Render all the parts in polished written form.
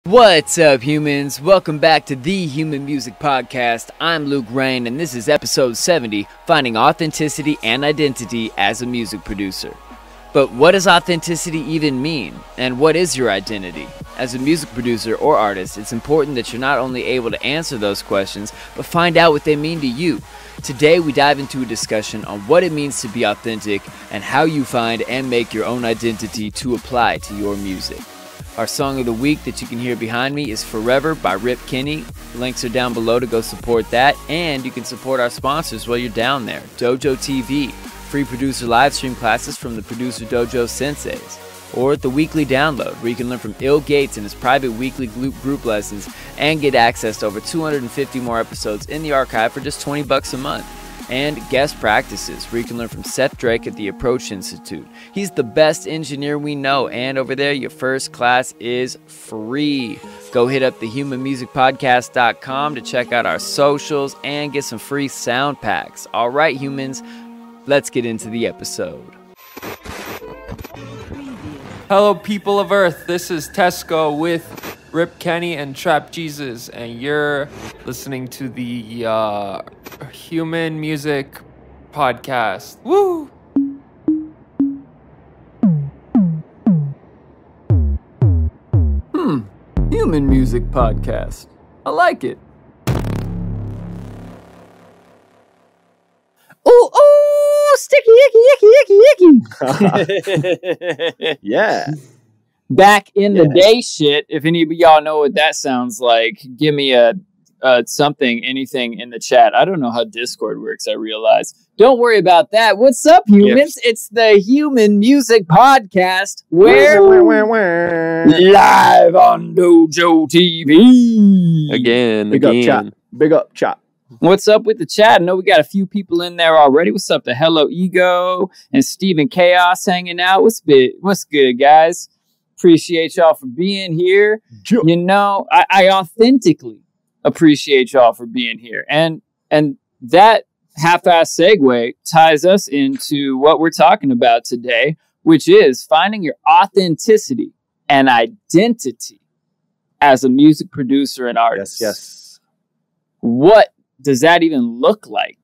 What's up, humans? Welcome back to the Human Music Podcast. I'm Luke Rain, and this is episode 70, Finding Authenticity and Identity as a Music Producer. But what does authenticity even mean? And what is your identity? As a music producer or artist, it's important that you're not only able to answer those questions, but find out what they mean to you. Today, we dive into a discussion on what it means to be authentic and how you find and make your own identity to apply to your music. Our song of the week that you can hear behind me is Forever by Rip Kenny. Links are down below to go support that, and you can support our sponsors while you're down there. Dojo TV, free producer live stream classes from the Producer Dojo Senseis, or the Weekly Download, where you can learn from Il Gates and his private weekly group lessons and get access to over 250 more episodes in the archive for just $20 a month. And Guest Practices, where you can learn from Seth Drake at the Approach Institute. He's the best engineer we know, and over there, your first class is free. Go hit up thehumanmusicpodcast.com to check out our socials and get some free sound packs. All right, humans, let's get into the episode. Hello, people of Earth. This is Tesco with Rip Kenny and Trap Jesus, and you're listening to the Human Music Podcast. Woo! Human Music Podcast. I like it. Ooh, sticky, icky. Yeah. Back in the day shit. If any of y'all know what that sounds like, give me anything in the chat. I don't know how Discord works, I realize. Don't worry about that. What's up, humans? It's the Human Music Podcast. Where live on Dojo TV. Again. Big up, chat. Big up, chat. What's up with the chat? I know we got a few people in there already. What's up to Hello Ego and Steven Chaos hanging out? What's good, guys? Appreciate y'all for being here. You know, I authentically appreciate y'all for being here. And that half-ass segue ties us into what we're talking about today, which is finding your authenticity and identity as a music producer and artist. Yes. What does that even look like?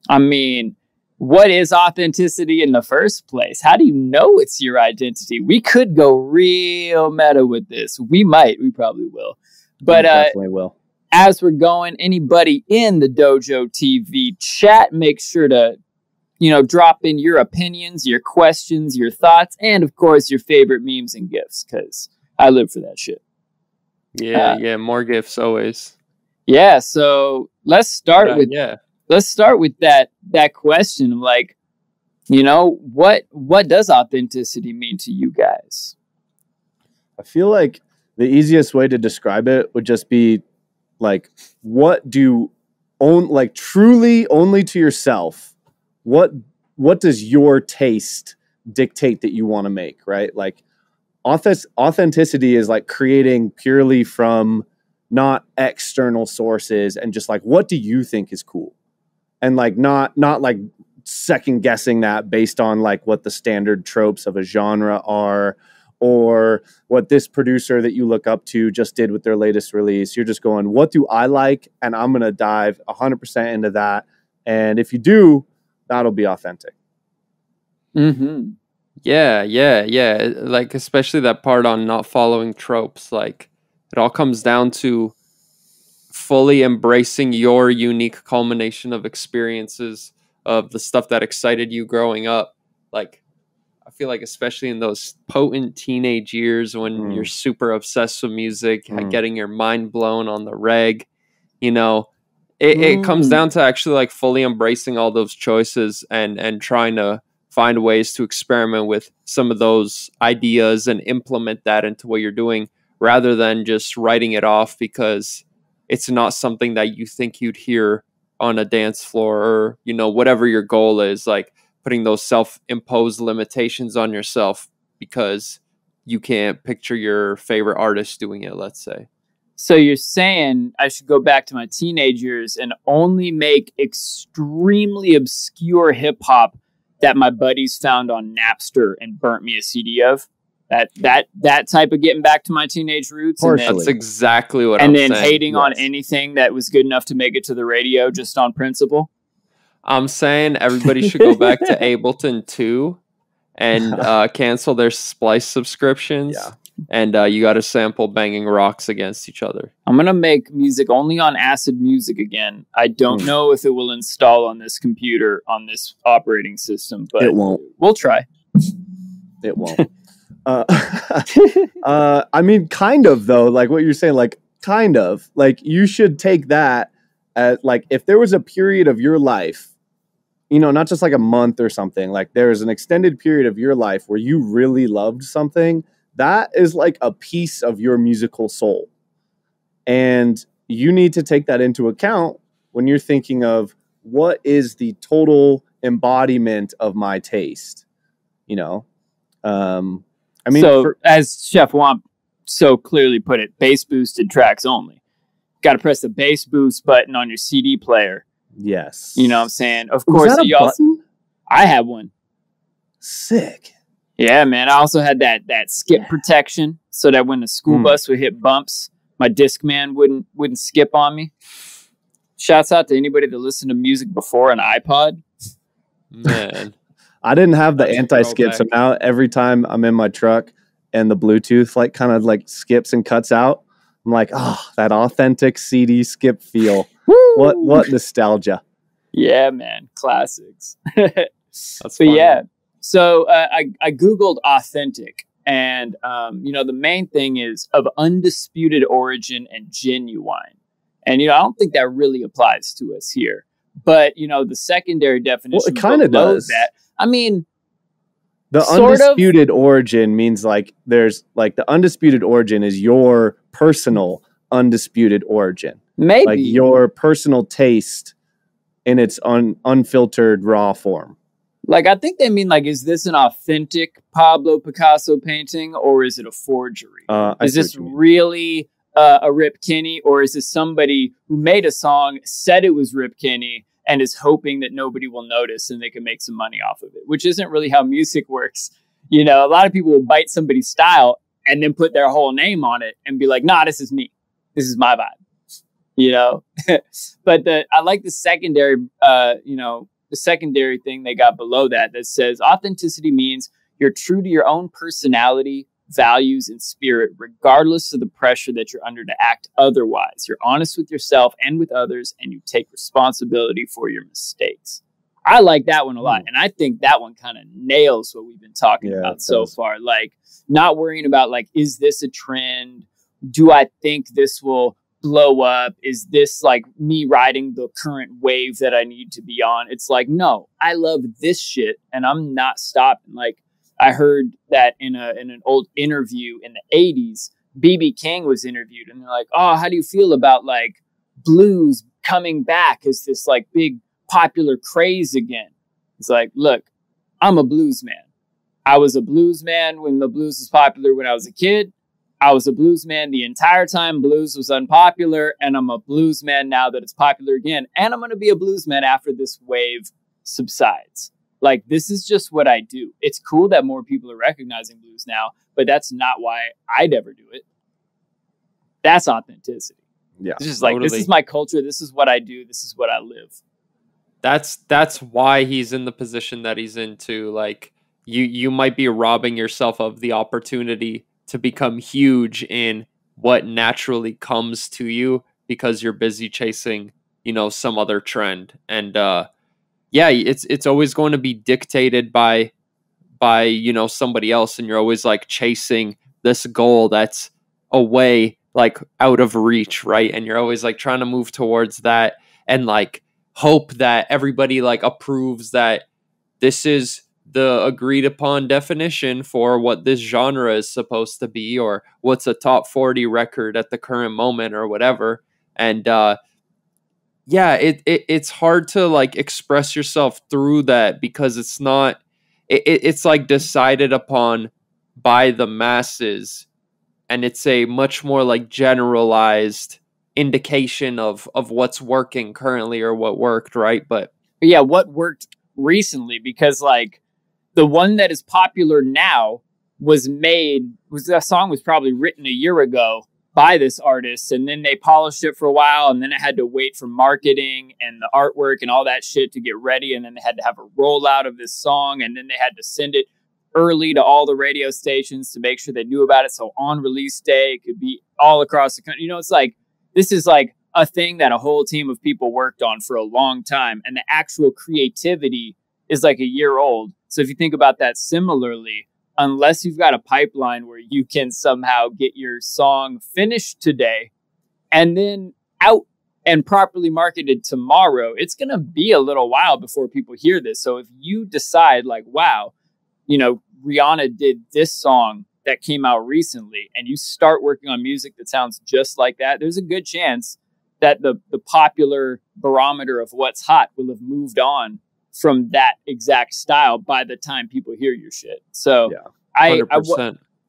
I mean, what is authenticity in the first place? How do you know it's your identity? We could go real meta with this. We probably will. But we definitely will. As we're going, anybody in the Dojo TV chat, make sure to, drop in your opinions, your questions, your thoughts, and of course your favorite memes and GIFs, because I live for that shit. Yeah, more GIFs always. Yeah, so let's start with that question of like, what does authenticity mean to you guys? I feel like the easiest way to describe it would just be like, truly only to yourself, what does your taste dictate that you want to make, right? Like authenticity is like creating purely from not external sources and just like, what do you think is cool? And like, not like second guessing that based on like what the standard tropes of a genre are, or what this producer that you look up to just did with their latest release. You're just going, what do I like? And I'm going to dive 100% into that. And if you do, that'll be authentic. Mm-hmm. Yeah. Like, especially that part on not following tropes. Like, it all comes down to fully embracing your unique culmination of experiences of the stuff that excited you growing up. Like, I feel like especially in those potent teenage years when you're super obsessed with music, getting your mind blown on the reg, it comes down to actually like fully embracing all those choices and trying to find ways to experiment with some of those ideas and implement that into what you're doing, rather than just writing it off because it's not something that you think you'd hear on a dance floor, or, whatever your goal is, like putting those self-imposed limitations on yourself because you can't picture your favorite artist doing it, let's say. So you're saying I should go back to my teenage years and only make extremely obscure hip hop that my buddies found on Napster and burnt me a CD of? That type of getting back to my teenage roots. Partially. That's exactly what and I'm then saying. hating on anything that was good enough to make it to the radio just on principle. I'm saying everybody should go back to Ableton 2 and cancel their Splice subscriptions. Yeah. And you got to sample banging rocks against each other. I'm going to make music only on Acid Music again. I don't know if it will install on this computer, on this operating system, but It won't. We'll try. It won't. I mean, kind of, though, like what you're saying, like, kind of. Like, you should take that as, like, if there was a period of your life, you know, not just like a month or something, like there's an extended period of your life where you really loved something, that is like a piece of your musical soul. And you need to take that into account when you're thinking of what is the total embodiment of my taste, you know? I mean, so as Chef Womp so clearly put it, bass boosted tracks only. Got to press the bass boost button on your CD player. yes. You know what I'm saying? Of Was course, that a button? I had one. Sick. Yeah, man. I also had that skip protection so that when the school bus would hit bumps, my Discman wouldn't skip on me. Shouts out to anybody that listened to music before an iPod. Man. I didn't have the That's a anti-skip, so throwback. now every time I'm in my truck and the Bluetooth like kind of like skips and cuts out, I'm like, oh, that authentic CD skip feel. What nostalgia. Yeah, man. Classics. That's But funny. yeah, so I Googled authentic, and the main thing is of undisputed origin and genuine. And I don't think that really applies to us here. But the secondary definition, Well, it kind of below does. that. I mean, The sort of. undisputed origin means like there's like the undisputed origin is your personal undisputed origin. Maybe Like your personal taste in its unfiltered raw form. Like, I think they mean, like, is this an authentic Pablo Picasso painting, or is it a forgery? I Is see this what you mean. really a Rip Kinney, or is this somebody who made a song, said it was Rip Kinney, and is hoping that nobody will notice and they can make some money off of it, which isn't really how music works. A lot of people will bite somebody's style and then put their whole name on it and be like, nah, this is me. This is my vibe. But I like the secondary, the secondary thing they got below that says authenticity means you're true to your own personality, values, and spirit, regardless of the pressure that you're under to act otherwise. You're honest with yourself and with others, and you take responsibility for your mistakes. I like that one a lot. And I think that one kind of nails what we've been talking about so far. Like, not worrying about, like, is this a trend? Do I think this will blow up? Is this like me riding the current wave that I need to be on? It's like, no, I love this shit and I'm not stopping. Like, I heard that in an old interview in the 80s, B.B. King was interviewed and they're like, oh, how do you feel about like blues coming back as this like big popular craze again? It's like, look, I'm a blues man. I was a blues man when the blues was popular when I was a kid. I was a blues man the entire time blues was unpopular, and I'm a blues man now that it's popular again. And I'm going to be a blues man after this wave subsides. Like, this is just what I do. It's cool that more people are recognizing blues now, but that's not why I'd ever do it. That's authenticity. Yeah. It's just like, this Totally. is my culture. This is what I do. This is what I live. That's why he's in the position that he's in too. Like, you might be robbing yourself of the opportunity to become huge in what naturally comes to you because you're busy chasing, some other trend. And it's always going to be dictated by somebody else, and you're always like chasing this goal that's away, like out of reach, right? And you're always like trying to move towards that and like hope that everybody like approves that this is the agreed upon definition for what this genre is supposed to be, or what's a top 40 record at the current moment or whatever. And it's hard to like express yourself through that because it's not it's like decided upon by the masses, and it's a much more like generalized indication of what's working currently or what worked, right? But yeah, what worked recently? Because like, the one that is popular now that song was probably written a year ago by this artist, and then they polished it for a while, and then it had to wait for marketing and the artwork and all that shit to get ready, and then they had to have a rollout of this song, and then they had to send it early to all the radio stations to make sure they knew about it, so on release day it could be all across the country. It's like, this is like a thing that a whole team of people worked on for a long time, and the actual creativity is like a year old. So if you think about that similarly, unless you've got a pipeline where you can somehow get your song finished today and then out and properly marketed tomorrow, it's going to be a little while before people hear this. So if you decide like, wow, Rihanna did this song that came out recently, and you start working on music that sounds just like that, there's a good chance that the popular barometer of what's hot will have moved on from that exact style by the time people hear your shit. So yeah,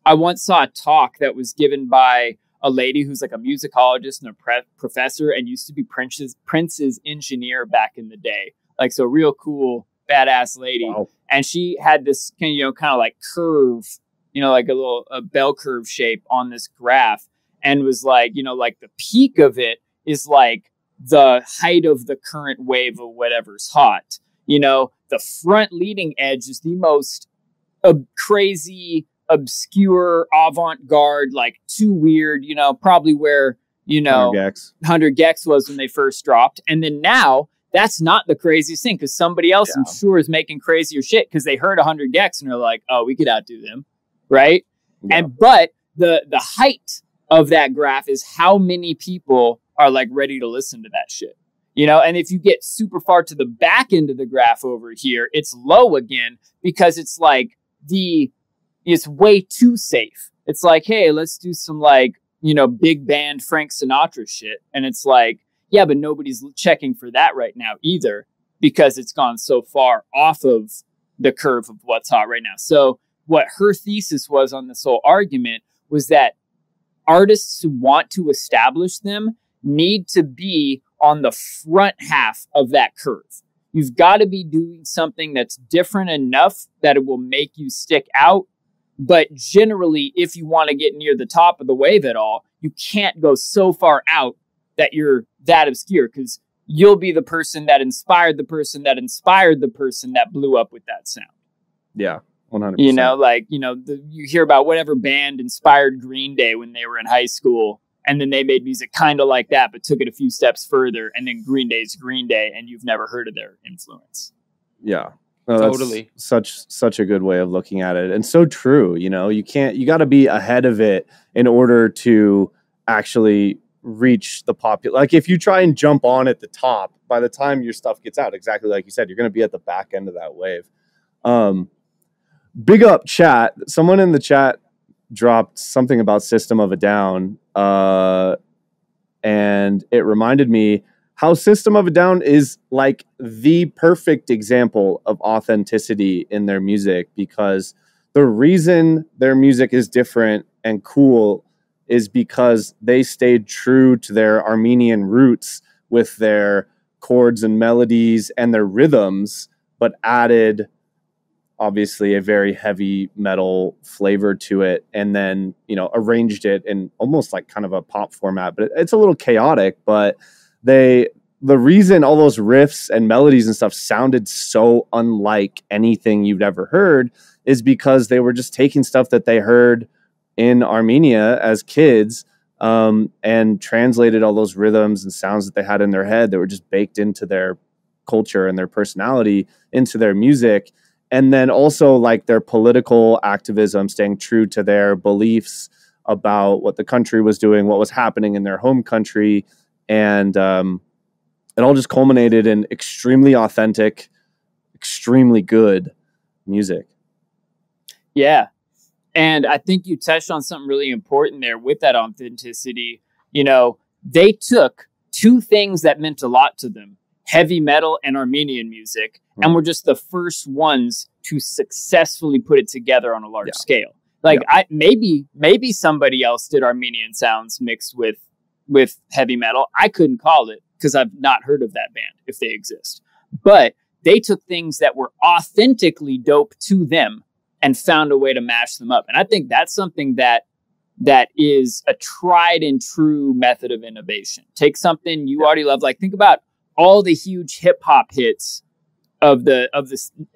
I once saw a talk that was given by a lady who's like a musicologist and a professor, and used to be Prince's engineer back in the day. Like, so real cool, badass lady. Wow. And she had this kind of like curve, like a bell curve shape on this graph, and was like, like the peak of it is like the height of the current wave of whatever's hot. The front leading edge is the most crazy, obscure, avant-garde, like too weird, probably where, 100 Gex was when they first dropped. And then now that's not the craziest thing, because somebody else, I'm sure, is making crazier shit because they heard 100 Gex and they're like, oh, we could outdo them. Right. Yeah. But the height of that graph is how many people are like ready to listen to that shit. And if you get super far to the back end of the graph over here, it's low again, because it's like it's way too safe. It's like, hey, let's do some like, big band Frank Sinatra shit. And it's like, yeah, but nobody's checking for that right now either, because it's gone so far off of the curve of what's hot right now. So what her thesis was on this whole argument was that artists who want to establish them need to be on the front half of that curve. You've got to be doing something that's different enough that it will make you stick out. But generally, if you want to get near the top of the wave at all, you can't go so far out that you're that obscure, because you'll be the person that inspired the person that inspired the person that blew up with that sound. Yeah, 100%. You hear about whatever band inspired Green Day when they were in high school, and then they made music kind of like that, but took it a few steps further, and then Green Day's Green Day, and you've never heard of their influence. Yeah. Totally. Such a good way of looking at it, and so true. You got to be ahead of it in order to actually reach the popular. Like, if you try and jump on at the top, by the time your stuff gets out, exactly like you said, you're going to be at the back end of that wave. Big up chat. Someone in the chat dropped something about System of a Down, and it reminded me how System of a Down is like the perfect example of authenticity in their music, because the reason their music is different and cool is because they stayed true to their Armenian roots with their chords and melodies and their rhythms, but added obviously a very heavy metal flavor to it, and then, arranged it in almost like kind of a pop format. But it's a little chaotic, but the reason all those riffs and melodies and stuff sounded so unlike anything you've ever heard is because they were just taking stuff that they heard in Armenia as kids, and translated all those rhythms and sounds that they had in their head that were just baked into their culture and their personality into their music. And then also like their political activism, staying true to their beliefs about what the country was doing, what was happening in their home country. And it all just culminated in extremely authentic, extremely good music. Yeah. And I think you touched on something really important there with that authenticity. They took two things that meant a lot to them, heavy metal and Armenian music, and were just the first ones to successfully put it together on a large scale. Like, maybe somebody else did Armenian sounds mixed with heavy metal. I couldn't call it because I've not heard of that band, if they exist. But they took things that were authentically dope to them and found a way to mash them up. And I think that's something that is a tried and true method of innovation. Take something you already love. Like, think about all the huge hip hop hits of the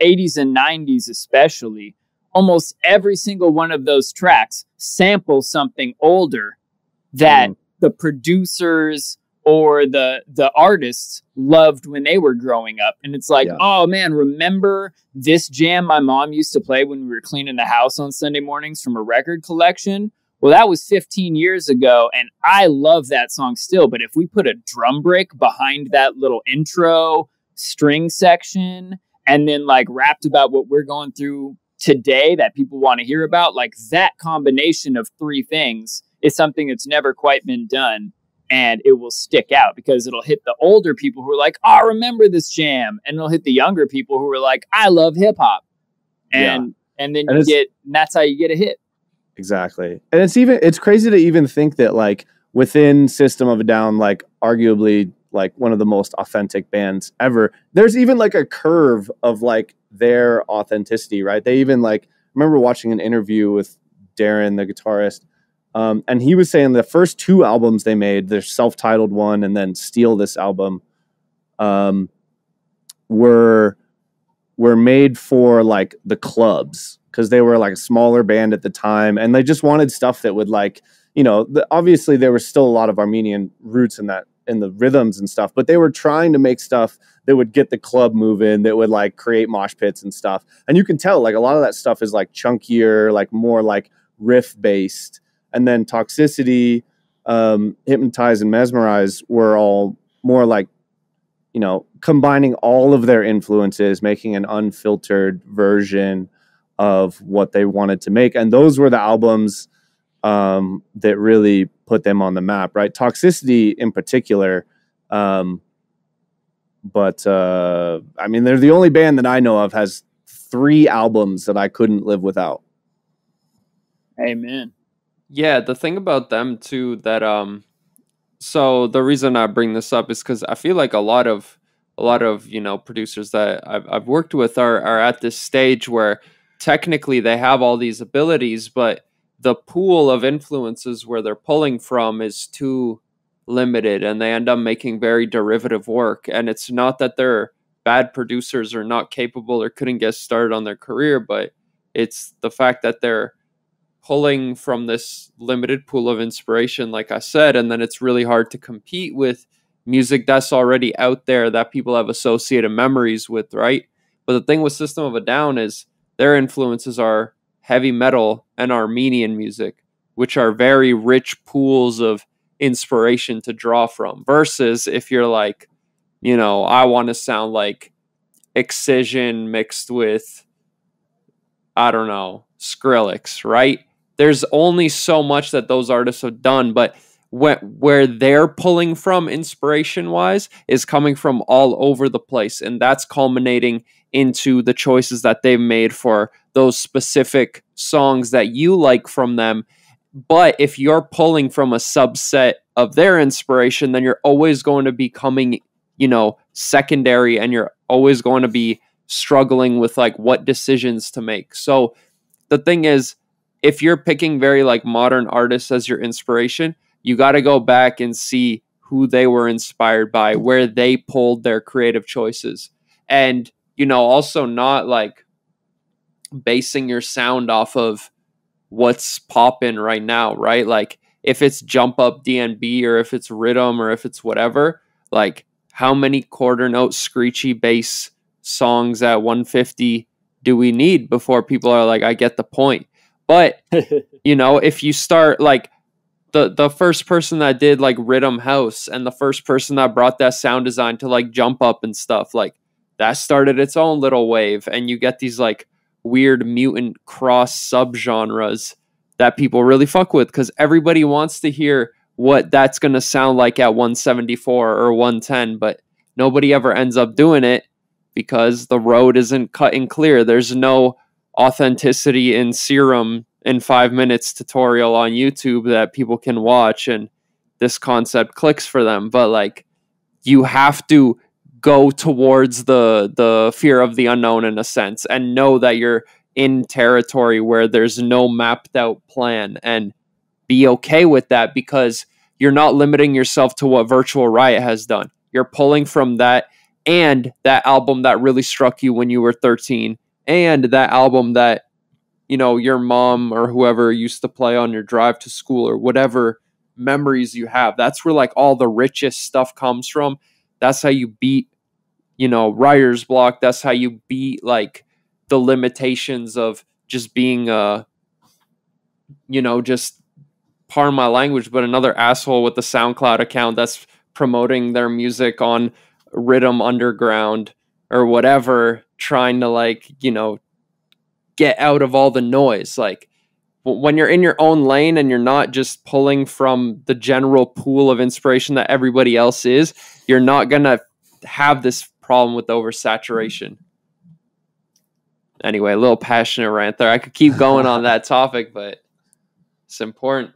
80s and 90s, especially. Almost every single one of those tracks samples something older that the producers or the artists loved when they were growing up. And it's like, oh man, remember this jam my mom used to play when we were cleaning the house on Sunday mornings from a record collection? Well, that was 15 years ago, and I love that song still. But if we put a drum break behind that little intro string section and then like rapped about what we're going through today that people want to hear about, like that combination of three things is something that's never quite been done. And it will stick out because it'll hit the older people who are like, oh, I remember this jam. And it'll hit the younger people who are like, I love hip hop. And then and that's how you get a hit. Exactly. And it's crazy to even think that like within System of a Down, like arguably like one of the most authentic bands ever, there's even like a curve of like their authenticity, right? They even like, I remember watching an interview with Darren, the guitarist, and he was saying the first two albums they made, their self-titled one and then Steal This album, were made for like the clubs because they were like a smaller band at the time, and they just wanted stuff that would like, you know, obviously there was still a lot of Armenian roots in the rhythms and stuff, but they were trying to make stuff that would get the club moving, that would like create mosh pits and stuff. And you can tell like a lot of that stuff is like chunkier, like more like riff based. And then Toxicity, Hypnotize, and Mesmerize were all more like, you know, combining all of their influences, making an unfiltered version of what they wanted to make. And those were the albums that really put them on the map, right? Toxicity in particular. But I mean, they're the only band that I know of has 3 albums that I couldn't live without. Amen. Yeah, the thing about them too that so the reason I bring this up is because I feel like a lot of you know producers that I've worked with are at this stage where technically they have all these abilities, but the pool of influences where they're pulling from is too limited, and they end up making very derivative work. And it's not that they're bad producers or not capable or couldn't get started on their career, but it's the fact that they're pulling from this limited pool of inspiration, like I said, and then it's really hard to compete with music that's already out there that people have associated memories with, right? But the thing with System of a Down is their influences are heavy metal and Armenian music, which are very rich pools of inspiration to draw from, versus if you're like, you know, I want to sound like Excision mixed with, I don't know, Skrillex, right? There's only so much that those artists have done, but where they're pulling from inspiration-wise is coming from all over the place, and that's culminating into the choices that they've made for those specific songs that you like from them. But if you're pulling from a subset of their inspiration, then you're always going to be coming, you know, secondary, and you're always going to be struggling with like what decisions to make. So the thing is, if you're picking very like modern artists as your inspiration, you got to go back and see who they were inspired by, where they pulled their creative choices. And, you know, also not like basing your sound off of what's popping right now, right? Like if it's jump up DNB or if it's rhythm or if it's whatever, like how many quarter note screechy bass songs at 150 do we need before people are like, I get the point? But, you know, if you start like the first person that did like rhythm house and the first person that brought that sound design to like jump up and stuff, like that started its own little wave, and you get these like weird mutant cross subgenres that people really fuck with because everybody wants to hear what that's going to sound like at 174 or 110, but nobody ever ends up doing it because the road isn't cut and clear. There's no authenticity in serum in 5 minutes tutorial on YouTube that people can watch and this concept clicks for them. But like you have to go towards the fear of the unknown in a sense and know that you're in territory where there's no mapped out plan, and be okay with that, because you're not limiting yourself to what Virtual Riot has done. You're pulling from that, and that album that really struck you when you were 13, and that album that, you know, your mom or whoever used to play on your drive to school, or whatever memories you have. That's where like all the richest stuff comes from. That's how you beat, you know, writer's block. That's how you beat like the limitations of just being you know, just, pardon my language, but another asshole with the SoundCloud account that's promoting their music on Rhythm Underground or whatever, trying to like, you know, get out of all the noise. Like when you're in your own lane and you're not just pulling from the general pool of inspiration that everybody else is, you're not going to have this problem with oversaturation. Anyway, a little passionate rant there. I could keep going on that topic, but it's important.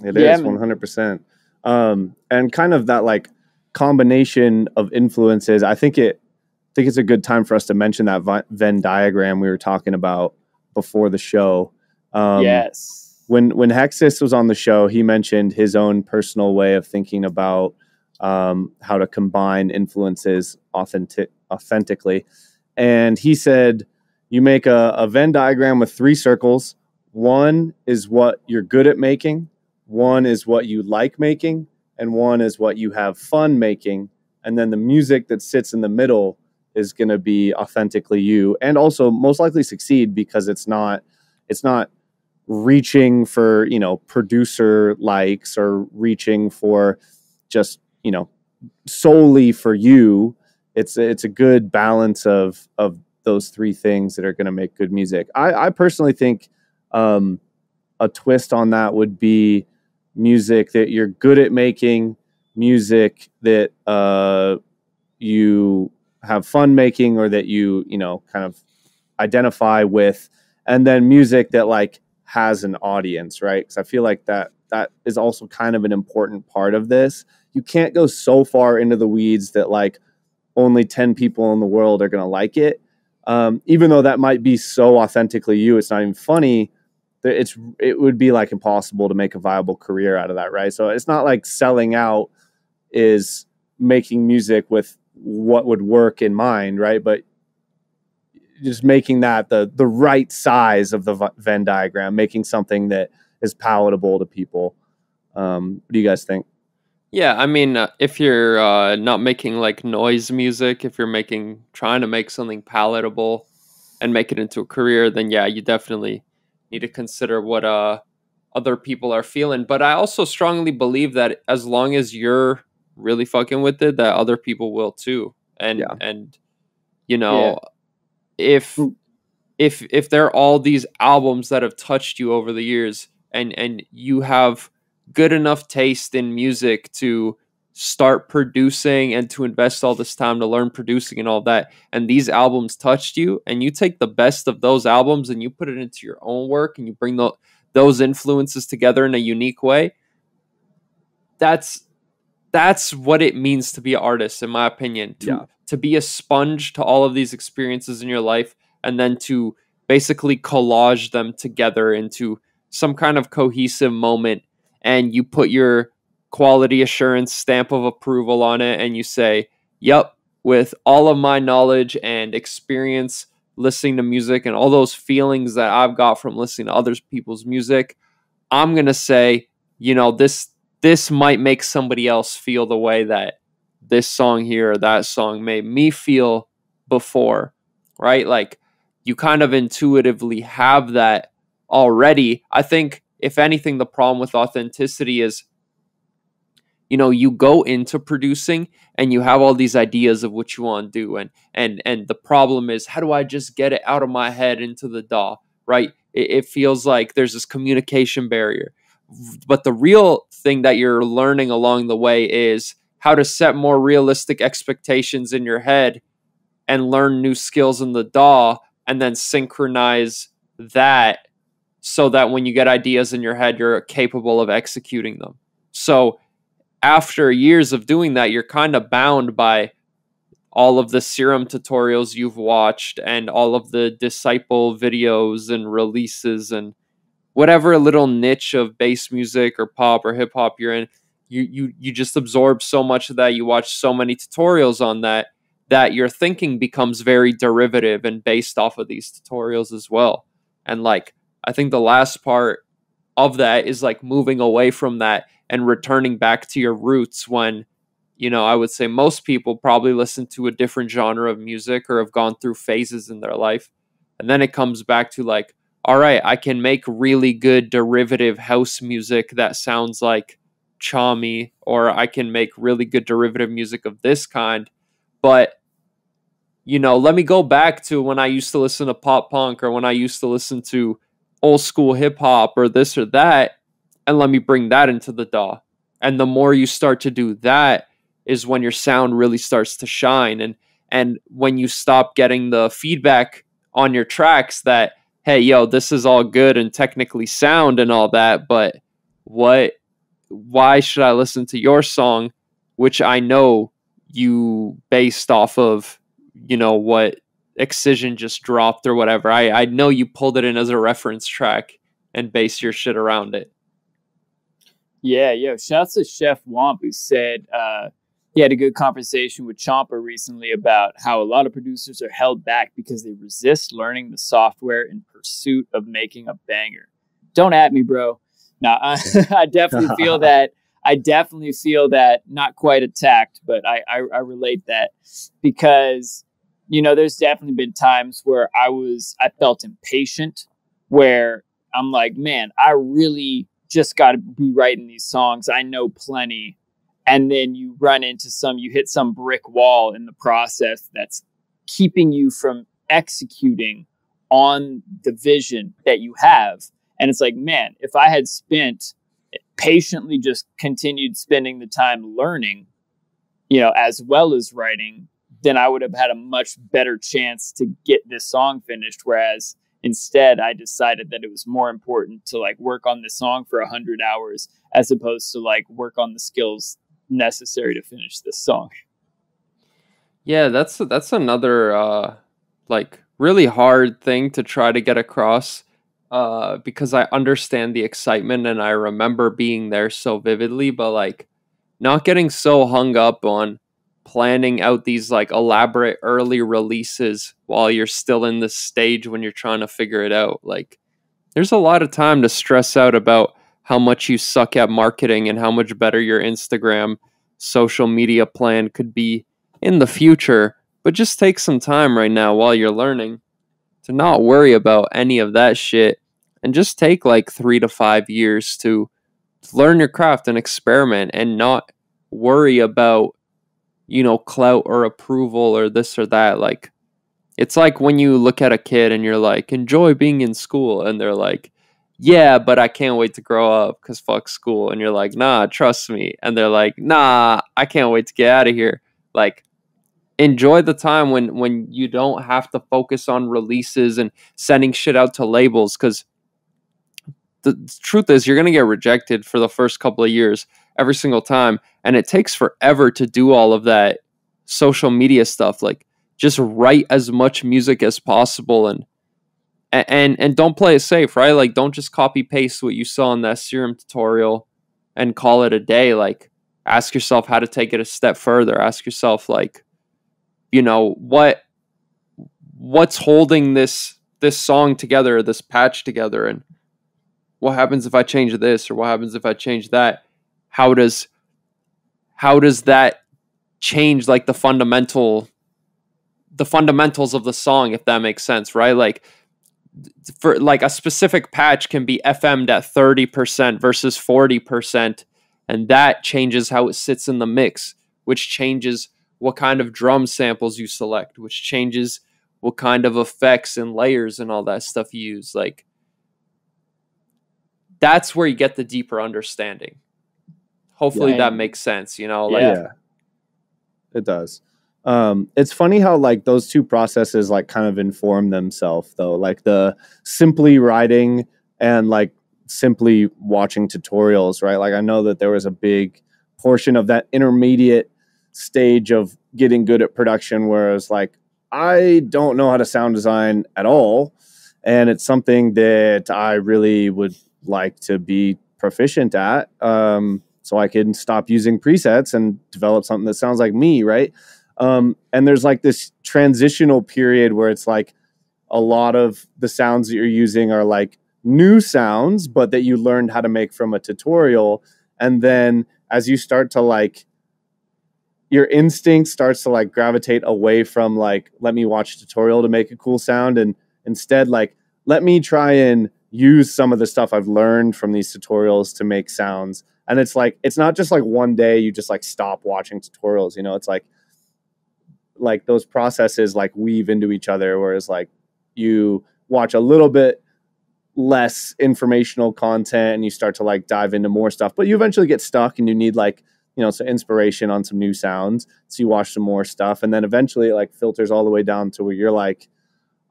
It is 100%. And kind of that like combination of influences. I think it's a good time for us to mention that Venn diagram we were talking about before the show. Yes. When Hexus was on the show, he mentioned his own personal way of thinking about how to combine influences authentically. And he said, you make a Venn diagram with 3 circles. One is what you're good at making. One is what you like making, and one is what you have fun making. And then the music that sits in the middle is going to be authentically you, and also most likely succeed because it's not reaching for, you know, producer likes or reaching for just, you know, solely for you. It's a good balance of those 3 things that are going to make good music. I personally think a twist on that would be music that you're good at making, music that you have fun making, or that you know, kind of identify with, and then music that like has an audience, right? Because I feel like that is also kind of an important part of this. You can't go so far into the weeds that like only 10 people in the world are going to like it. Even though that might be so authentically you, it's not even funny. It would be like impossible to make a viable career out of that, right? So it's not like selling out is making music with what would work in mind, right? But just making that the right size of the Venn diagram, making something that is palatable to people. What do you guys think? Yeah, I mean, if you're not making like noise music, if you're trying to make something palatable and make it into a career, then yeah, you definitely need to consider what other people are feeling. But I also strongly believe that as long as you're really fucking with it, that other people will too. And you know, if there are all these albums that have touched you over the years, and you have good enough taste in music to start producing and to invest all this time to learn producing and all that, and these albums touched you, and you take the best of those albums and you put it into your own work, and you bring those influences together in a unique way, that's what it means to be an artist, in my opinion. To be a sponge to all of these experiences in your life, and then to basically collage them together into some kind of cohesive moment, and you put your quality assurance stamp of approval on it, and you say, yep, with all of my knowledge and experience listening to music and all those feelings that I've got from listening to other people's music, I'm going to say, you know, this might make somebody else feel the way that this song here or that song made me feel before, right? Like, you kind of intuitively have that already. I think, if anything, the problem with authenticity is, you know, you go into producing and you have all these ideas of what you want to do, and the problem is, how do I just get it out of my head into the DAW, right? It feels like there's this communication barrier. But the real thing that you're learning along the way is how to set more realistic expectations in your head and learn new skills in the DAW, and then synchronize that so that when you get ideas in your head, you're capable of executing them. So after years of doing that, you're kind of bound by all of the Serum tutorials you've watched and all of the Disciple videos and releases and whatever little niche of bass music or pop or hip hop you're in, you just absorb so much of that. You watch so many tutorials on that your thinking becomes very derivative and based off of these tutorials as well. And like, I think the last part of that is like moving away from that and returning back to your roots when, you know, I would say most people probably listen to a different genre of music or have gone through phases in their life. And then it comes back to like, all right, I can make really good derivative house music that sounds like Chami, or I can make really good derivative music of this kind. But, you know, let me go back to when I used to listen to pop punk or when I used to listen to old school hip hop or this or that, and let me bring that into the DAW. And the more you start to do that is when your sound really starts to shine. And when you stop getting the feedback on your tracks that, hey, yo, this is all good and technically sound and all that, but why should I listen to your song, which I know you based off of, you know, what Excision just dropped or whatever. I know you pulled it in as a reference track and based your shit around it. Yeah, shouts to Chef Womp, who said he had a good conversation with Chomper recently about how a lot of producers are held back because they resist learning the software in pursuit of making a banger. Don't at me, bro. No, I definitely feel that. I definitely feel that, not quite attacked, but I relate that because, you know, there's definitely been times where I felt impatient, where I'm like, man, I really just got to be writing these songs. I know plenty. And then you hit some brick wall in the process that's keeping you from executing on the vision that you have. And it's like, man, if I had patiently just continued spending the time learning, you know, as well as writing, then I would have had a much better chance to get this song finished. Whereas instead, I decided that it was more important to like work on this song for 100 hours as opposed to like work on the skills necessary to finish this song. Yeah, that's another like really hard thing to try to get across because I understand the excitement and I remember being there so vividly, but like not getting so hung up on planning out these like elaborate early releases while you're still in this stage when you're trying to figure it out. Like there's a lot of time to stress out about how much you suck at marketing and how much better your Instagram social media plan could be in the future. But just take some time right now while you're learning to not worry about any of that shit and just take like 3 to 5 years to learn your craft and experiment and not worry about, you know, clout or approval or this or that. Like, it's like when you look at a kid and you're like, enjoy being in school. And they're like, yeah, but I can't wait to grow up because fuck school. And you're like, nah, trust me. And they're like, nah, I can't wait to get out of here. Like, enjoy the time when you don't have to focus on releases and sending shit out to labels, because the truth is you're going to get rejected for the first couple of years every single time, and it takes forever to do all of that social media stuff. Like, just write as much music as possible and don't play it safe, right? Like, don't just copy paste what you saw in that Serum tutorial and call it a day. Like, ask yourself how to take it a step further. Ask yourself, like, you know, what's holding this song together, this patch together, and what happens if I change this, or what happens if I change that? How does that change like the fundamentals of the song, if that makes sense, right? Like, for like a specific patch can be FM'd at 30% versus 40%, and that changes how it sits in the mix, which changes what kind of drum samples you select, which changes what kind of effects and layers and all that stuff you use. Like, that's where you get the deeper understanding. Hopefully that makes sense, you know? Like, yeah, it does. It's funny how like those two processes like kind of inform themselves though, like the simply writing and like simply watching tutorials, right? Like, I know that there was a big portion of that intermediate stage of getting good at production where it's like, I don't know how to sound design at all. And it's something that I really would like to be proficient at. So I can stop using presets and develop something that sounds like me, right? And there's like this transitional period where it's like a lot of the sounds that you're using are like new sounds, but that you learned how to make from a tutorial. And then as you start to like, your instinct starts to like gravitate away from like, let me watch a tutorial to make a cool sound. And instead, like, let me try and use some of the stuff I've learned from these tutorials to make sounds. And it's like, it's not just like one day you just like stop watching tutorials, you know, it's like those processes like weave into each other, whereas like you watch a little bit less informational content and you start to like dive into more stuff, but you eventually get stuck and you need like, you know, some inspiration on some new sounds. So you watch some more stuff, and then eventually it like filters all the way down to where you're like,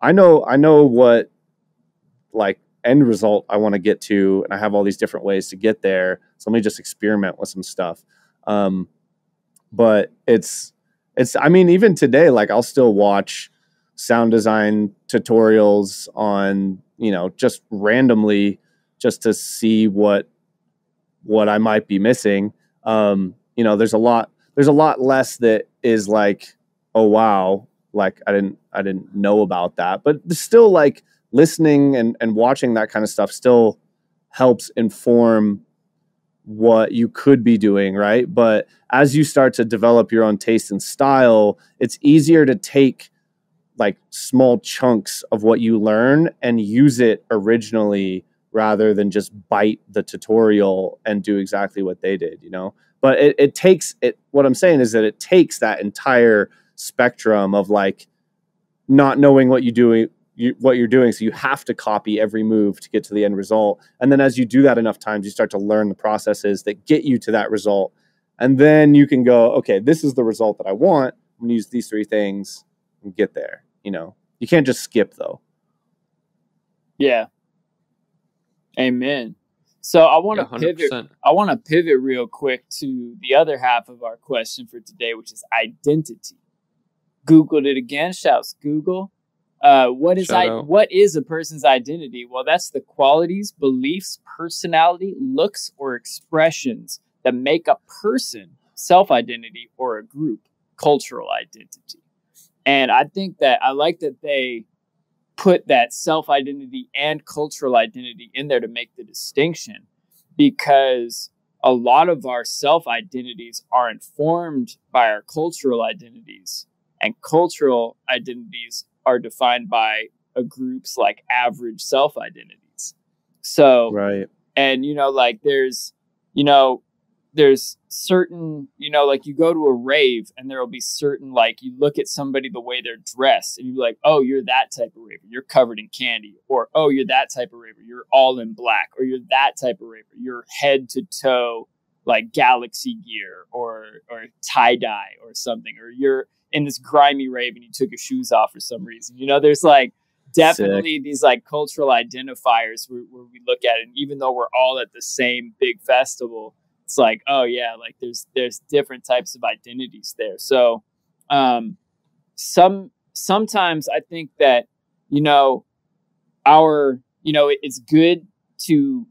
I know what like end result I want to get to, and I have all these different ways to get there. So let me just experiment with some stuff. But it's, I mean, even today, like I'll still watch sound design tutorials on, you know, just randomly just to see what I might be missing. You know, there's a lot less that is like, oh, wow, like I didn't know about that, but still like listening and watching that kind of stuff still helps inform what you could be doing, right? But as you start to develop your own taste and style, it's easier to take like small chunks of what you learn and use it originally rather than just bite the tutorial and do exactly what they did, you know? But it takes it. What I'm saying is that it takes that entire spectrum of like not knowing what you're doing. So you have to copy every move to get to the end result. And then as you do that enough times, you start to learn the processes that get you to that result. And then you can go, okay, this is the result that I want. I'm going to use these three things and get there. You know, you can't just skip though. Yeah. Amen. So I want to pivot. I want to pivot real quick to the other half of our question for today, which is identity. Googled it again. Shouts Google. What is a person's identity? Well, that's the qualities, beliefs, personality, looks, or expressions that make a person, self-identity, or a group, cultural identity. And I think that I like that they put that self-identity and cultural identity in there to make the distinction, because a lot of our self-identities are informed by our cultural identities, and cultural identities are defined by a group's like average self-identities. So, right. And, you know, like there's certain, you know, like you go to a rave and there'll be certain, like you look at somebody, the way they're dressed, and you're like, oh, you're that type of raver, you're covered in candy. Or, oh, you're that type of raver, you're all in black. Or you're that type of raver, you're head to toe, like galaxy gear or tie-dye or something. Or you're in this grimy rave and you took your shoes off for some reason. You know, there's like definitely Sick. These like cultural identifiers where we look at it. And even though we're all at the same big festival, it's like, oh yeah, like there's different types of identities there. So sometimes I think that, you know, it's good to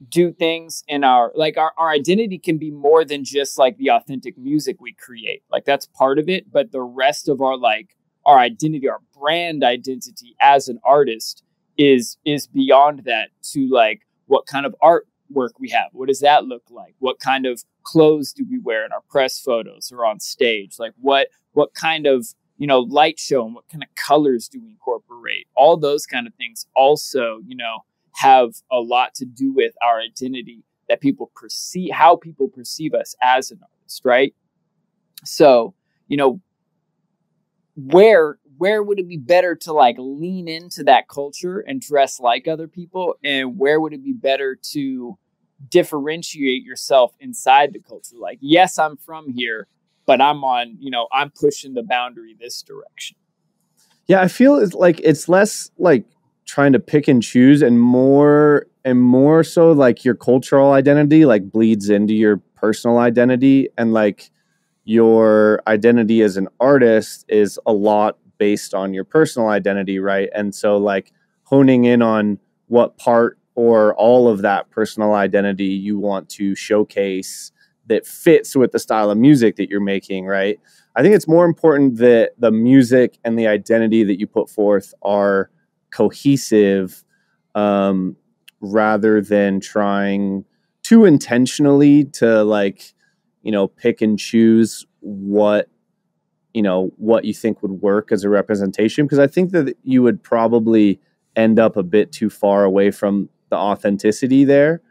do things in our identity can be more than just like the authentic music we create. Like that's part of it, but the rest of our identity, our brand identity as an artist is beyond that, to like what kind of artwork we have. What does that look like? What kind of clothes do we wear in our press photos or on stage? Like what kind of, you know, light show and what kind of colors do we incorporate? All those kind of things also, you know, have a lot to do with our identity, that people perceive, how people perceive us as an artist, right? So, you know, where would it be better to like lean into that culture and dress like other people? And where would it be better to differentiate yourself inside the culture? Like, yes, I'm from here, but I'm pushing the boundary this direction. Yeah, I feel it's less like trying to pick and choose, and more so like your cultural identity like bleeds into your personal identity, and like your identity as an artist is a lot based on your personal identity, right? And so like honing in on what part or all of that personal identity you want to showcase that fits with the style of music that you're making, right? I think it's more important that the music and the identity that you put forth are cohesive, rather than trying too intentionally to like, pick and choose what you think would work as a representation. Because I think that you would probably end up a bit too far away from the authenticity there,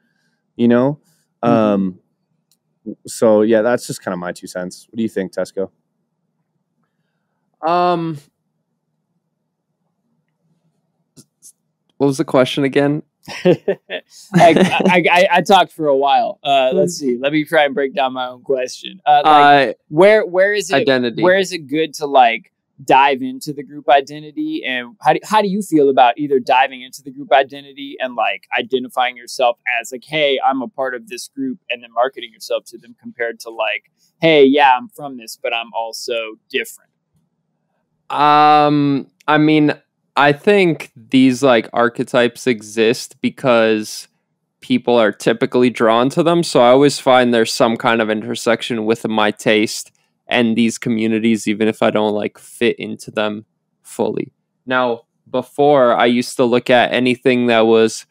So yeah, that's just kind of my 2 cents. What do you think, Tesco? What was the question again? I talked for a while. Let's see. Let me try and break down my own question. Where is it? Identity. Where is it good to like dive into the group identity, and how do you feel about either diving into the group identity and like identifying yourself as like, hey, I'm a part of this group, and then marketing yourself to them, compared to like, hey, yeah, I'm from this, but I'm also different? I mean, I think these like archetypes exist because people are typically drawn to them. So I always find there's some kind of intersection with my taste and these communities, even if I don't like fit into them fully. Now, before I used to look at anything that was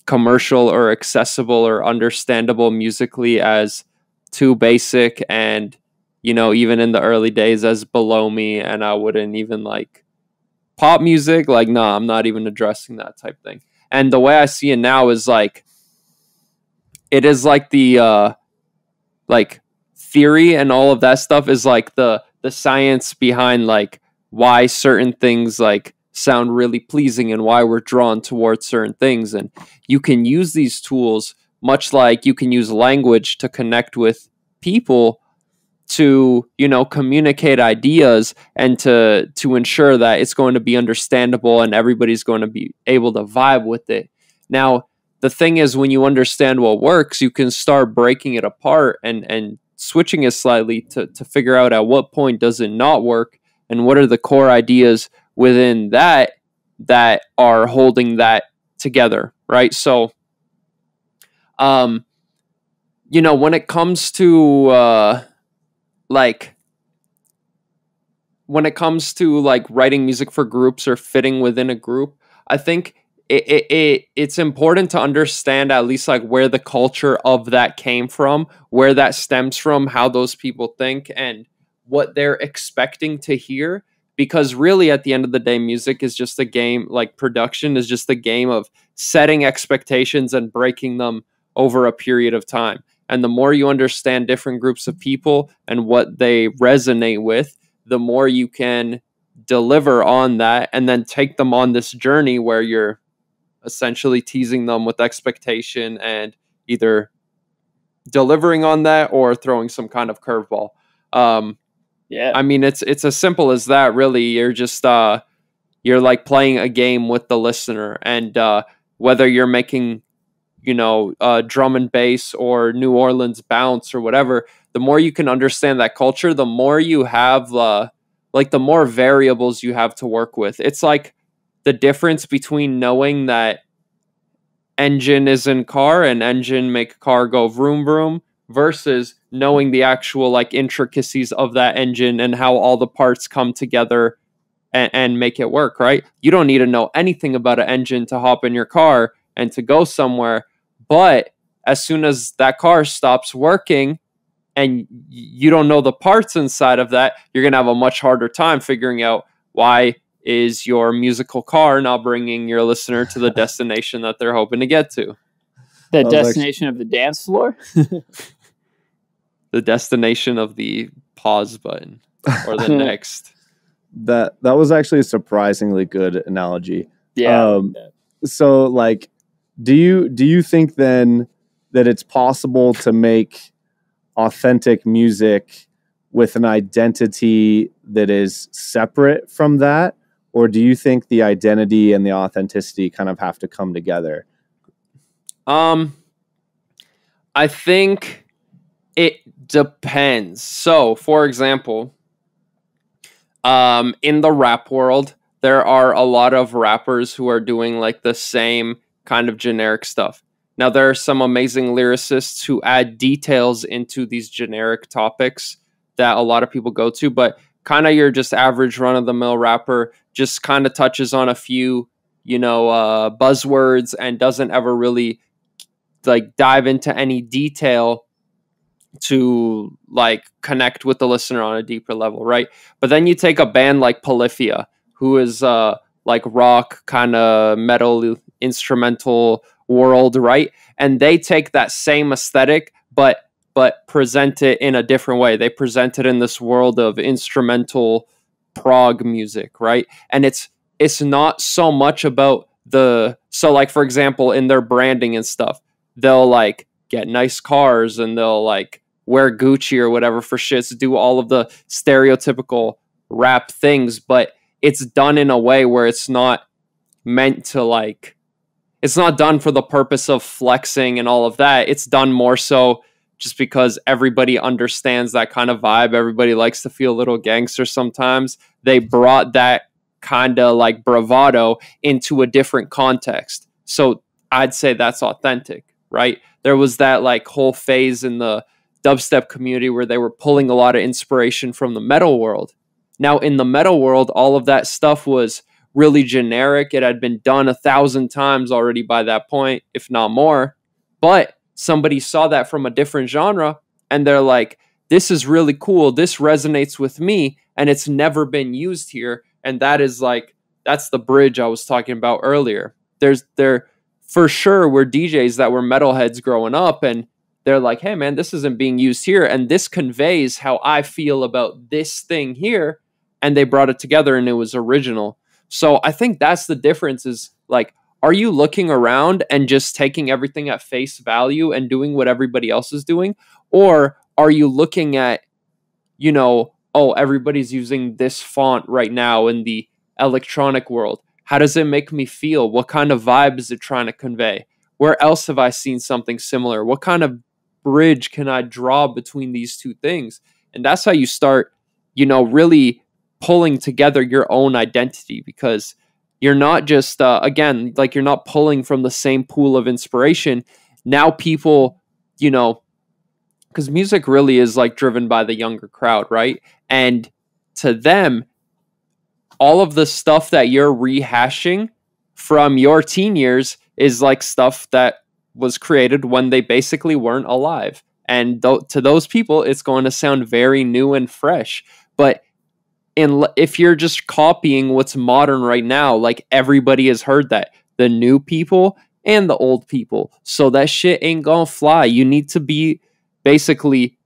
commercial or accessible or understandable musically as too basic, and, even in the early days as below me, and I wouldn't even like pop music. Like, no, I'm not even addressing that type thing. And the way I see it now is like, it is like the, like theory and all of that stuff is like the science behind like why certain things like sound really pleasing and why we're drawn towards certain things. And you can use these tools much like you can use language to connect with people, to communicate ideas, and to ensure that it's going to be understandable and everybody's going to be able to vibe with it. Now, the thing is, when you understand what works, you can start breaking it apart and switching it slightly to figure out at what point does it not work, and what are the core ideas within that are holding that together, right? So when it comes to writing music for groups or fitting within a group, I think it's important to understand at least like where the culture of that came from, where that stems from, how those people think, and what they're expecting to hear. Because really, at the end of the day, music is just a game, like production is just a game of setting expectations and breaking them over a period of time. And the more you understand different groups of people and what they resonate with, the more you can deliver on that and then take them on this journey where you're essentially teasing them with expectation and either delivering on that or throwing some kind of curveball. Yeah. I mean, it's as simple as that, really. You're just you're like playing a game with the listener, and whether you're making drum and bass or New Orleans bounce or whatever, the more you can understand that culture, the more you have the more variables you have to work with. It's like the difference between knowing that engine is in car and engine make car go vroom vroom versus knowing the actual like intricacies of that engine and how all the parts come together and make it work, right? You don't need to know anything about an engine to hop in your car and to go somewhere. But as soon as that car stops working and you don't know the parts inside of that, you're going to have a much harder time figuring out why is your musical car not bringing your listener to the destination that they're hoping to get to. The destination of the dance floor? The destination of the pause button or the next. That was actually a surprisingly good analogy. Yeah. So like, do you think then that it's possible to make authentic music with an identity that is separate from that? Or do you think the identity and the authenticity kind of have to come together? I think it Depends. So, for example, in the rap world, there are a lot of rappers who are doing like the same kind of generic stuff. Now, there are some amazing lyricists who add details into these generic topics that a lot of people go to, but kind of your just average run-of-the-mill rapper just kind of touches on a few, buzzwords and doesn't ever really like dive into any detail to like connect with the listener on a deeper level, right? But then you take a band like Polyphia, who is like rock kind of metal instrumental world, right? And they take that same aesthetic but present it in a different way. They present it in this world of instrumental prog music, right? And it's not so much about so like for example in their branding and stuff, they'll like get nice cars and they'll like wear Gucci or whatever for shits, do all of the stereotypical rap things, but it's done in a way where it's not meant to like, it's not done for the purpose of flexing and all of that. It's done more so just because everybody understands that kind of vibe. Everybody likes to feel a little gangster sometimes. They brought that kind of like bravado into a different context. So I'd say that's authentic, right? There was that like whole phase in the dubstep community where they were pulling a lot of inspiration from the metal world. Now in the metal world, all of that stuff was really generic. It had been done 1,000 times already by that point, if not more. But somebody saw that from a different genre and they're like, this is really cool. This resonates with me and it's never been used here. And that is like, that's the bridge I was talking about earlier. There for sure were DJs that were metalheads growing up and they're like, hey man, this isn't being used here. And this conveys how I feel about this thing here. And they brought it together and it was original. So I think that's the difference is like, are you looking around and just taking everything at face value and doing what everybody else is doing? Or are you looking at, oh, everybody's using this font right now in the electronic world. How does it make me feel? What kind of vibe is it trying to convey? Where else have I seen something similar? What kind of bridge can I draw between these two things? And that's how you start, really pulling together your own identity, because you're not just, again, like you're not pulling from the same pool of inspiration. Now people, because music really is like driven by the younger crowd, right? And to them, all of the stuff that you're rehashing from your teen years is like stuff that was created when they basically weren't alive. And to those people, it's going to sound very new and fresh. But if you're just copying what's modern right now, like everybody has heard that, the new people and the old people. So that shit ain't gonna fly. You need to be basically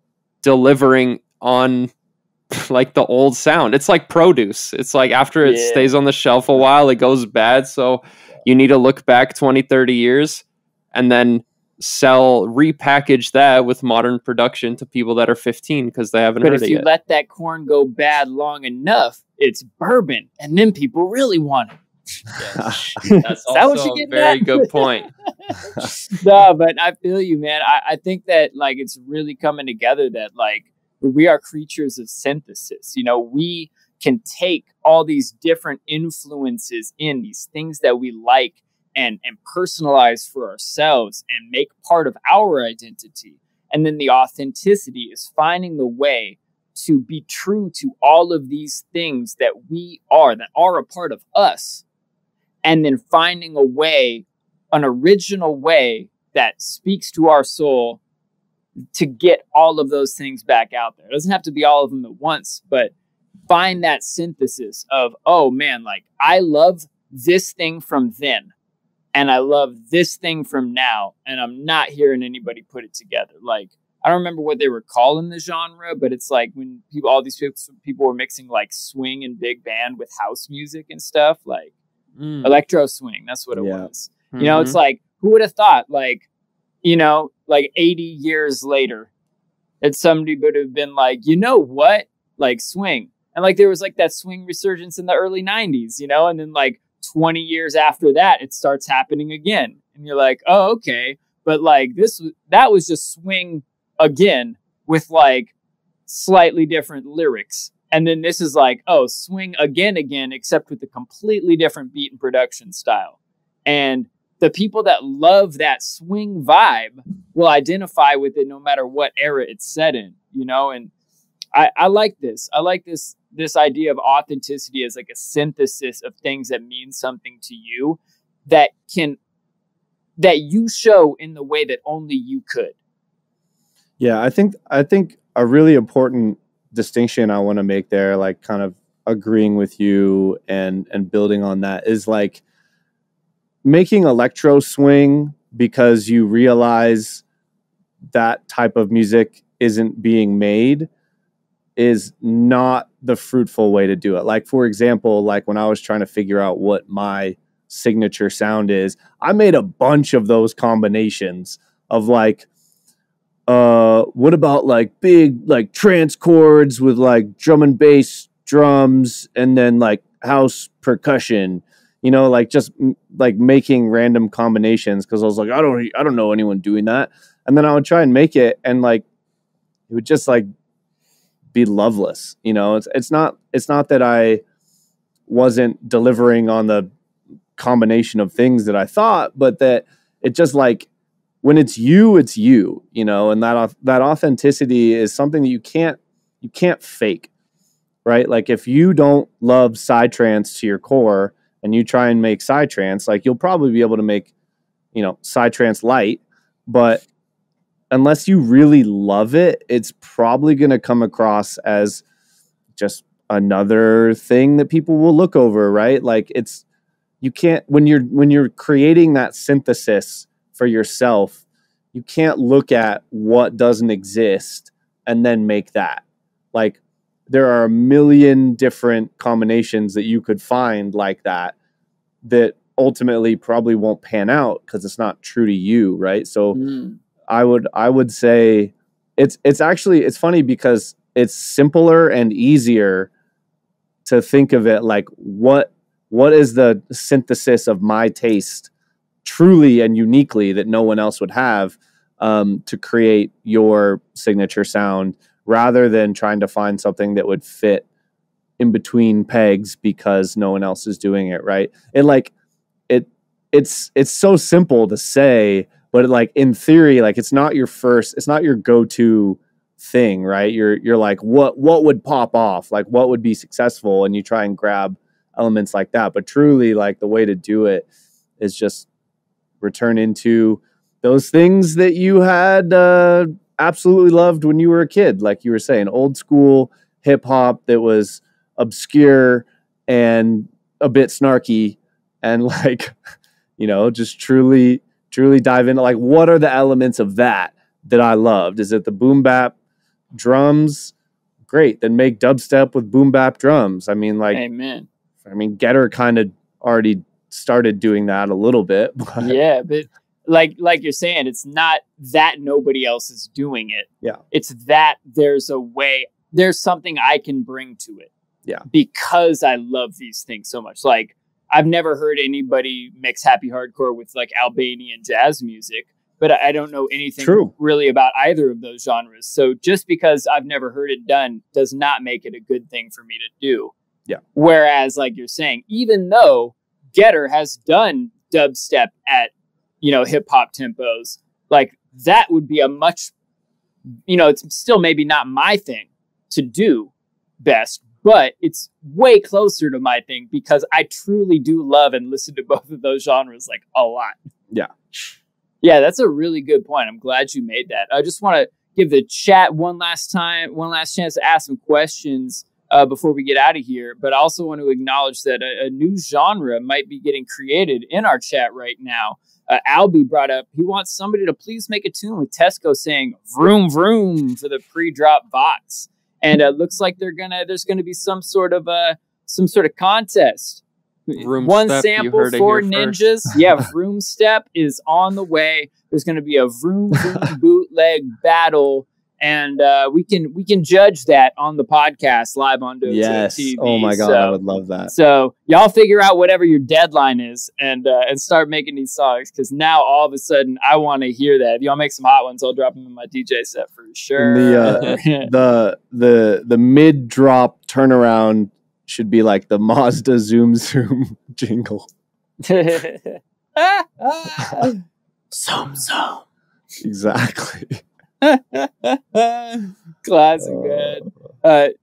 delivering on like the old sound. It's like produce. It's like after it stays on the shelf a while, it goes bad. So you need to look back 20, 30 years and then repackage that with modern production to people that are 15 because they haven't heard it yet. But if you let that corn go bad long enough, it's bourbon, and then people really want it. Yes. That's also a very good point. No, but I feel you, man. I think that like it's really coming together that like we are creatures of synthesis. We can take all these different influences in these things that we like and personalize for ourselves and make part of our identity. And then the authenticity is finding the way to be true to all of these things that we are, that are a part of us. And then finding a way, an original way that speaks to our soul to get all of those things back out there. It doesn't have to be all of them at once, but find that synthesis of, oh man, like I love this thing from then. And I love this thing from now, and I'm not hearing anybody put it together. Like, I don't remember what they were calling the genre, but it's like when all these people were mixing like swing and big band with house music and stuff, like electro swing. That's what it was. Mm-hmm. It's like, who would have thought, like, like 80 years later, that somebody would have been like, what? Like swing. And like there was like that swing resurgence in the early 90s, and then like 20 years after that, it starts happening again. And you're like, oh, okay. But like that was just swing again, with like slightly different lyrics. And then this is like, oh, swing again, except with a completely different beat and production style. And the people that love that swing vibe will identify with it no matter what era it's set in, you know? And I like this. I like this idea of authenticity as like a synthesis of things that mean something to you that you show in the way that only you could. Yeah, I think a really important distinction I want to make there, like kind of agreeing with you and building on that, is like making electro swing because you realize that type of music isn't being made is not the fruitful way to do it. Like, for example, like when I was trying to figure out what my signature sound is, I made a bunch of those combinations of like, what about like big like trance chords with like drum and bass drums and then like house percussion, you know, like just like making random combinations because I was like, I don't know anyone doing that. And then I would try and make it and like it would just like be loveless, you know. It's not that I wasn't delivering on the combination of things that I thought, but that it just like when it's you, you know, and that authenticity is something that you can't fake, right? Like if you don't love psytrance to your core and you try and make psytrance, like you'll probably be able to make, you know, psytrance light, but unless you really love it, it's probably going to come across as just another thing that people will look over, right? Like you can't, when you're creating that synthesis for yourself, you can't look at what doesn't exist and then make that. Like there are a million different combinations that you could find like that ultimately probably won't pan out because it's not true to you, right? So I would say it's actually, it's funny because it's simpler and easier to think of it like what is the synthesis of my taste truly and uniquely that no one else would have to create your signature sound, rather than trying to find something that would fit in between pegs because no one else is doing it, right? It's so simple to say, but like in theory, like it's not your go-to thing, right? You're like, what would pop off? Like what would be successful? And you try and grab elements like that. But truly, like the way to do it is just return into those things that you had absolutely loved when you were a kid. Like you were saying, old school hip hop that was obscure and a bit snarky and like, you know, just truly dive into like, what are the elements of that I loved? Is it the boom bap drums? Great. Then make dubstep with boom bap drums. I mean, like, amen. I mean, Getter kind of already started doing that a little bit. But yeah, but like you're saying, it's not that nobody else is doing it. Yeah. It's that there's a way, there's something I can bring to it. Yeah. Because I love these things so much. Like, I've never heard anybody mix happy hardcore with like Albanian jazz music, but I don't know anything really about either of those genres. So just because I've never heard it done does not make it a good thing for me to do. Yeah. Whereas, like you're saying, even though Getter has done dubstep at, you know, hip hop tempos, like that would be a much, you know, it's still maybe not my thing to do best, but it's way closer to my thing because I truly do love and listen to both of those genres like a lot. Yeah. Yeah, that's a really good point. I'm glad you made that. I just want to give the chat one last chance to ask some questions before we get out of here. But I also want to acknowledge that a new genre might be getting created in our chat right now. Albie brought up, he wants somebody to please make a tune with Tesco saying vroom vroom for the pre-drop box. And it looks like there's gonna be some sort of contest. One sample for ninjas. Yeah, Vroom Step is on the way. There's gonna be a Vroom Vroom bootleg battle and we can judge that on the podcast live on Dojo TV. Oh my God, I would love that. So y'all figure out whatever your deadline is and start making these songs, because now all of a sudden I want to hear that. If y'all make some hot ones, I'll drop them in my DJ set for sure. And the mid drop turnaround should be like the Mazda Zoom Zoom jingle. Zoom Zoom. Exactly. Classic, man.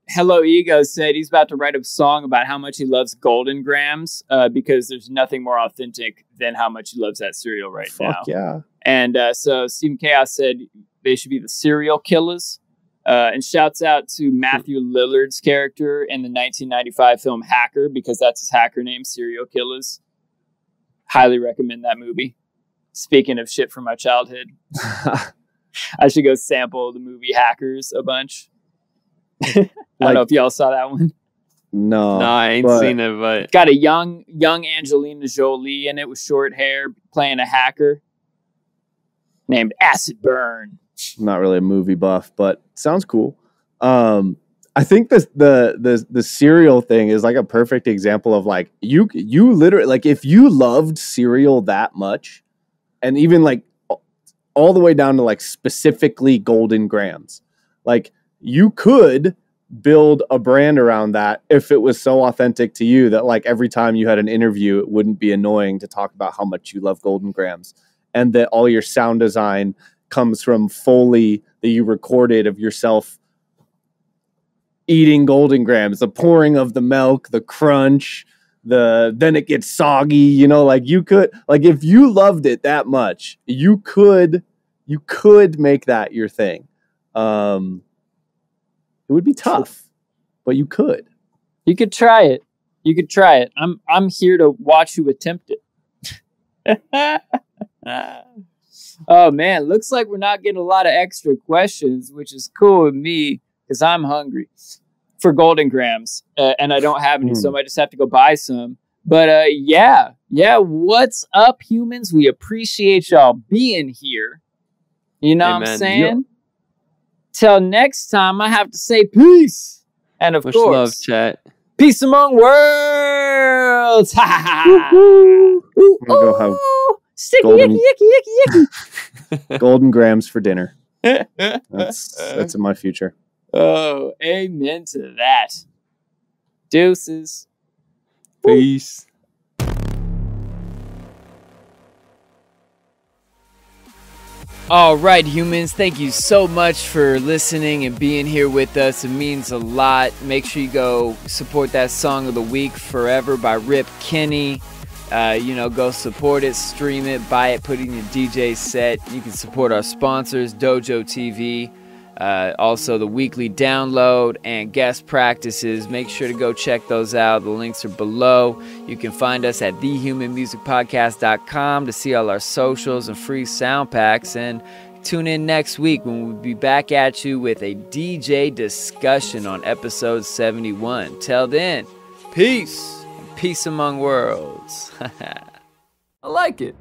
Hello Ego said he's about to write a song about how much he loves Golden Grams, because there's nothing more authentic than how much he loves that cereal right now. Fuck yeah. And so Steven Chaos said they should be the serial killers. And shouts out to Matthew Lillard's character in the 1995 film Hacker, because that's his hacker name, Serial Killers. Highly recommend that movie. Speaking of shit from my childhood, I should go sample the movie Hackers a bunch. I don't know if y'all saw that one. No, I ain't seen it, but got a young Angelina Jolie in it with short hair playing a hacker named Acid Burn. I'm not really a movie buff, but sounds cool. I think the cereal thing is like a perfect example of like you literally, like, if you loved cereal that much, and even like all the way down to like specifically Golden Grams, like you could build a brand around that if it was so authentic to you that like every time you had an interview, it wouldn't be annoying to talk about how much you love Golden Grams, and that all your sound design comes from Foley that you recorded of yourself eating Golden Grams, the pouring of the milk, the crunch, then it gets soggy, you know, like you could, like if you loved it that much, you could make that your thing. It would be tough, but you could. You could try it. I'm here to watch you attempt it. Oh man, looks like we're not getting a lot of extra questions, which is cool with me because I'm hungry for Golden Grams, and I don't have any, so I might just have to go buy some. But yeah, what's up, humans? We appreciate y'all being here. You know what I'm saying? Yep. Till next time, I have to say peace, and of much course, love, chat. Peace among worlds. Go have sticky, yicky. Golden Grams for dinner. That's in my future. Oh, amen to that. Deuces. Peace. All right, humans, thank you so much for listening and being here with us. It means a lot. Make sure you go support that Song of the Week, Forever by Rip Kenny. Go support it, stream it, buy it, put it in your DJ set. You can support our sponsors, Dojo TV, also the weekly download and guest practices. Make sure to go check those out. The links are below. You can find us at thehumanmusicpodcast.com to see all our socials and free sound packs. And tune in next week when we'll be back at you with a DJ discussion on episode 71. Till then, peace. Peace among worlds. I like it.